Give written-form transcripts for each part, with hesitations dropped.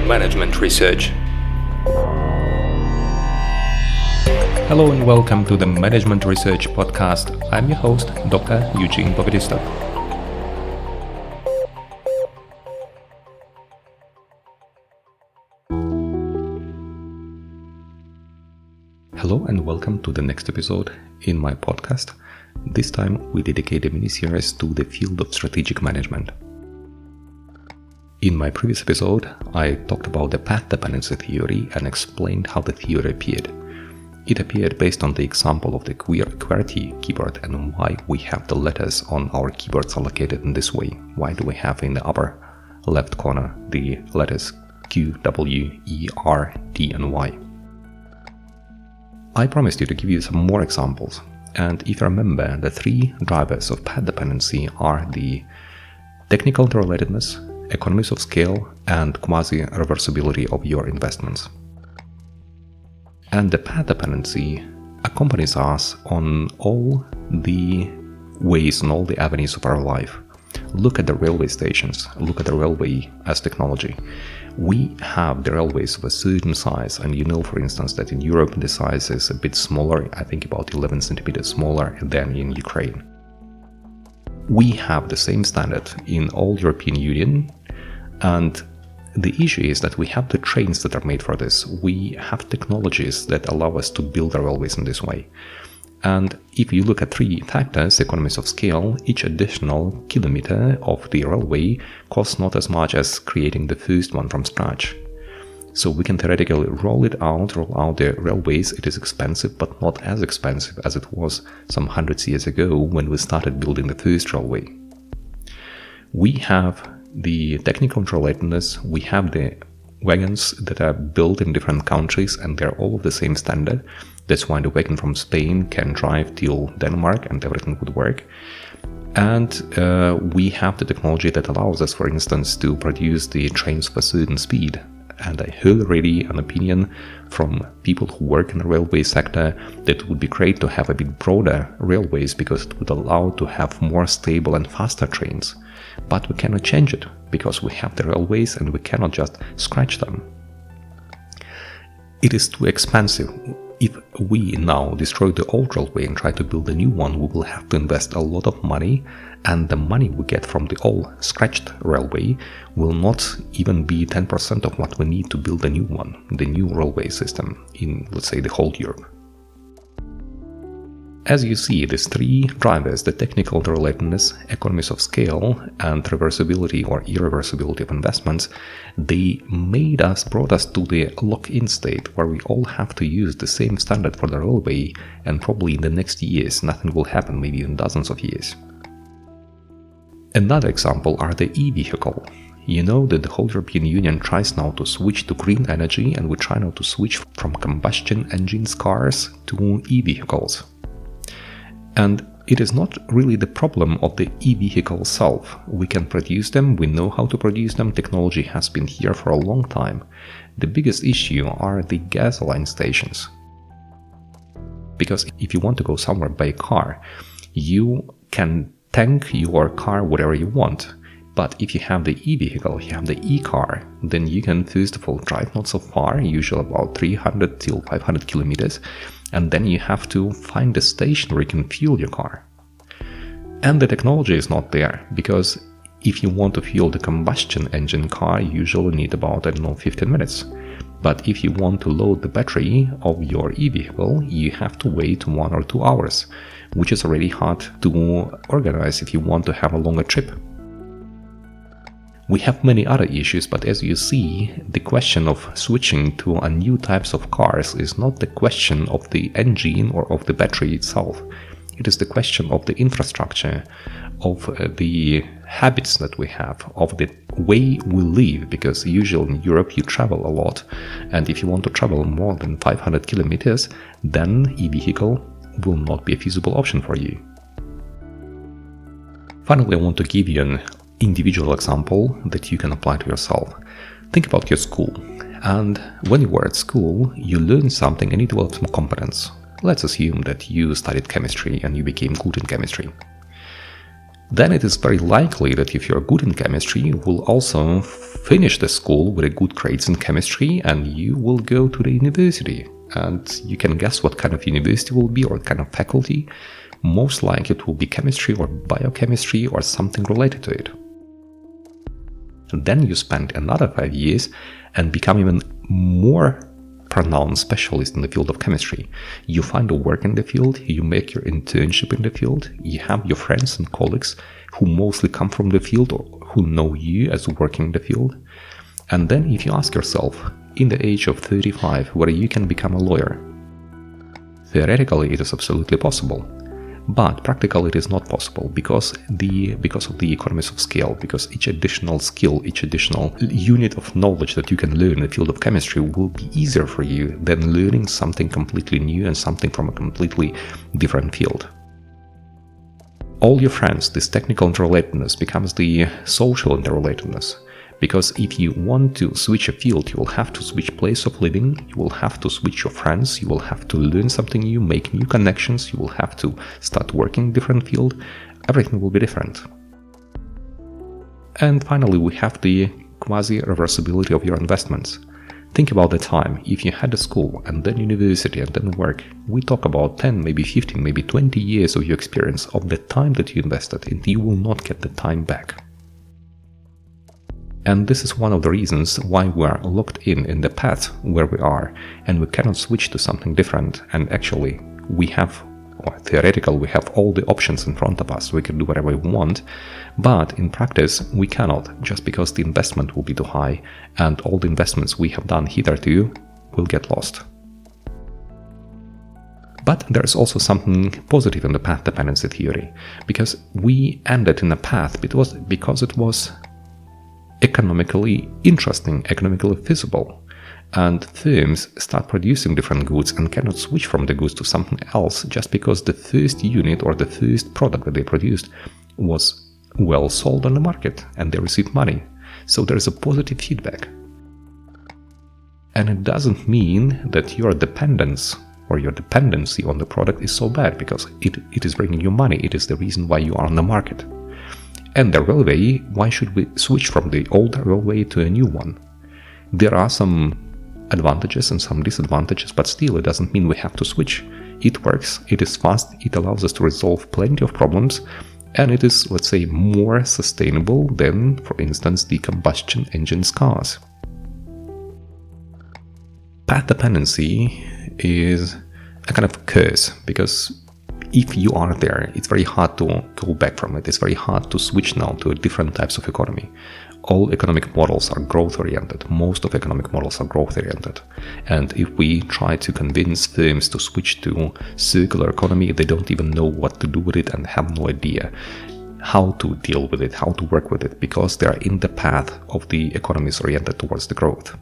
Management Research. Hello and welcome to the Management Research podcast. I'm your host, Dr. Eugene. Hello and welcome to the next episode in my podcast. This time we dedicate a mini-series to the field of strategic management. In my previous episode, I talked about the path dependency theory and explained how the theory appeared. It appeared based on the example of the QWERTY keyboard and why we have the letters on our keyboards allocated in this way. Why do we have in the upper left corner the letters Q, W, E, R, D and Y? I promised you to give you some more examples, and if you remember, the three drivers of path dependency are the technical interrelatedness, economies of scale, and quasi-reversibility of your investments. And the path dependency accompanies us on all the ways and all the avenues of our life. Look at the railway stations, look at the railway as technology. We have the railways of a certain size, and you know, for instance, that in Europe the size is a bit smaller, I think about 11 centimeters smaller than in Ukraine. We have the same standard in all European Union, and the issue is that we have the trains that are made for this. We have technologies that allow us to build the railways in this way. And if you look at three factors, economies of scale, each additional kilometer of the railway costs not as much as creating the first one from scratch. So we can theoretically roll out the railways. It is expensive, but not as expensive as it was some hundreds of years ago when we started building the first railway. We have the technical interrelatedness, we have the wagons that are built in different countries and they're all of the same standard. That's why the wagon from Spain can drive till Denmark and everything would work. And we have the technology that allows us, for instance, to produce the trains of a certain speed. And I heard already an opinion from people who work in the railway sector that it would be great to have a bit broader railways because it would allow to have more stable and faster trains. But we cannot change it because we have the railways and we cannot just scratch them. It is too expensive. If we now destroy the old railway and try to build a new one, we will have to invest a lot of money, and the money we get from the old scratched railway will not even be 10% of what we need to build a new one, the new railway system in, let's say, the whole Europe. As you see, these three drivers, the technical interrelatedness, economies of scale, and reversibility or irreversibility of investments, they brought us to the lock-in state where we all have to use the same standard for the railway, and probably in the next years nothing will happen, maybe in dozens of years. Another example are the e-vehicle. You know that the whole European Union tries now to switch to green energy, and we try now to switch from combustion engines cars to e-vehicles. And it is not really the problem of the e-vehicle itself. We can produce them, we know how to produce them, technology has been here for a long time. The biggest issue are the gasoline stations. Because if you want to go somewhere by car, you can tank your car whatever you want. But if you have the e-vehicle, you have the e-car, then you can first of all drive not so far, usually about 300 till 500 kilometers, and then you have to find a station where you can fuel your car. And the technology is not there, because if you want to fuel the combustion engine car, you usually need about, 15 minutes. But if you want to load the battery of your e-vehicle, you have to wait 1 or 2 hours, which is already hard to organize if you want to have a longer trip. We have many other issues, but as you see, the question of switching to a new types of cars is not the question of the engine or of the battery itself. It is the question of the infrastructure, of the habits that we have, of the way we live, because usually in Europe you travel a lot, and if you want to travel more than 500 kilometers, then e-vehicle will not be a feasible option for you. Finally, I want to give you an individual example that you can apply to yourself. Think about your school, and when you were at school, you learned something and you developed some competence. Let's assume that you studied chemistry and you became good in chemistry. then it is very likely that if you're good in chemistry, you will also finish the school with a good grades in chemistry, and you will go to the university. And you can guess what kind of university will be, or what kind of faculty. Most likely it will be chemistry or biochemistry or something related to it. And then you spend another 5 years and become even more pronounced specialist in the field of chemistry. You find a work in the field, you make your internship in the field, you have your friends and colleagues who mostly come from the field or who know you as working in the field. And then if you ask yourself, in the age of 35, whether you can become a lawyer, theoretically it is absolutely possible. But practically it is not possible because of the economies of scale, because each additional skill, each additional unit of knowledge that you can learn in the field of chemistry will be easier for you than learning something completely new and something from a completely different field. All your friends, this technical interrelatedness becomes the social interrelatedness. Because if you want to switch a field, you will have to switch place of living, you will have to switch your friends, you will have to learn something new, make new connections, you will have to start working in a different field. Everything will be different. And finally, we have the quasi-reversibility of your investments. Think about the time. If you had a school and then university and then work, we talk about 10, maybe 15, maybe 20 years of your experience of the time that you invested, and you will not get the time back. And this is one of the reasons why we are locked in the path where we are, and we cannot switch to something different. And actually, we have all the options in front of us. We can do whatever we want, but in practice, we cannot, just because the investment will be too high, and all the investments we have done hitherto will get lost. But there's also something positive in the path dependency theory, because we ended in a path because it was economically interesting, economically feasible, and firms start producing different goods and cannot switch from the goods to something else just because the first unit or the first product that they produced was well sold on the market and they received money. So there is a positive feedback. And it doesn't mean that your dependence or your dependency on the product is so bad, because it is bringing you money. It is the reason why you are on the market. And the railway, why should we switch from the old railway to a new one? There are some advantages and some disadvantages, but still it doesn't mean we have to switch. It works, it is fast, it allows us to resolve plenty of problems, and it is, let's say, more sustainable than, for instance, the combustion engines cars. Path dependency is a kind of curse, because if you are there, it's very hard to go back from it. It's very hard to switch now to different types of economy. All economic models are growth-oriented. Most of economic models are growth-oriented. And if we try to convince firms to switch to circular economy, they don't even know what to do with it and have no idea how to deal with it, how to work with it, because they are in the path of the economies oriented towards the growth.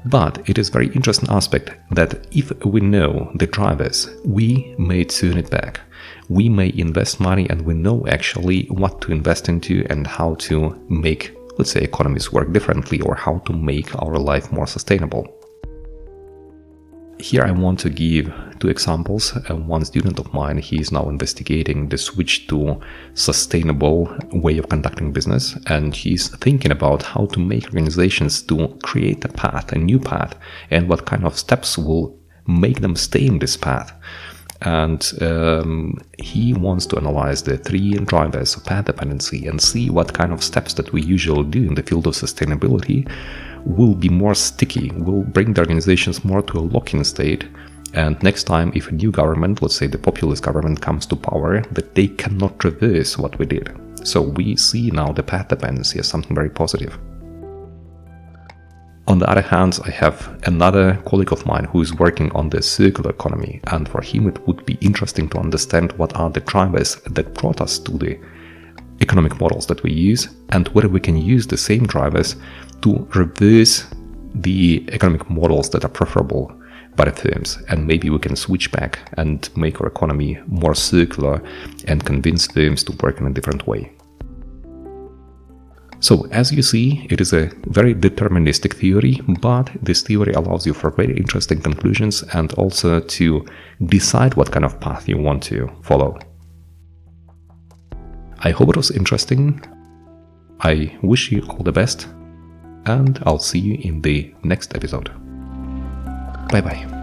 But it is a very interesting aspect that if we know the drivers, we may turn it back. We may invest money and we know actually what to invest into and how to make, let's say, economies work differently, or how to make our life more sustainable. Here I want to give two examples. One student of mine, he is now investigating the switch to sustainable way of conducting business, and he's thinking about how to make organizations to create a path, a new path, and what kind of steps will make them stay in this path. And he wants to analyze the 3 drivers of path dependency and see what kind of steps that we usually do in the field of sustainability will be more sticky, will bring the organizations more to a lock-in state. And next time, if a new government, let's say the populist government, comes to power, that they cannot reverse what we did. So we see now the path dependency as something very positive. On the other hand, I have another colleague of mine who is working on the circular economy, and for him it would be interesting to understand what are the drivers that brought us to the economic models that we use, and whether we can use the same drivers to reverse the economic models that are preferable by the firms, and maybe we can switch back and make our economy more circular and convince firms to work in a different way. So, as you see, it is a very deterministic theory, but this theory allows you for very interesting conclusions and also to decide what kind of path you want to follow. I hope it was interesting. I wish you all the best, and I'll see you in the next episode. Bye bye.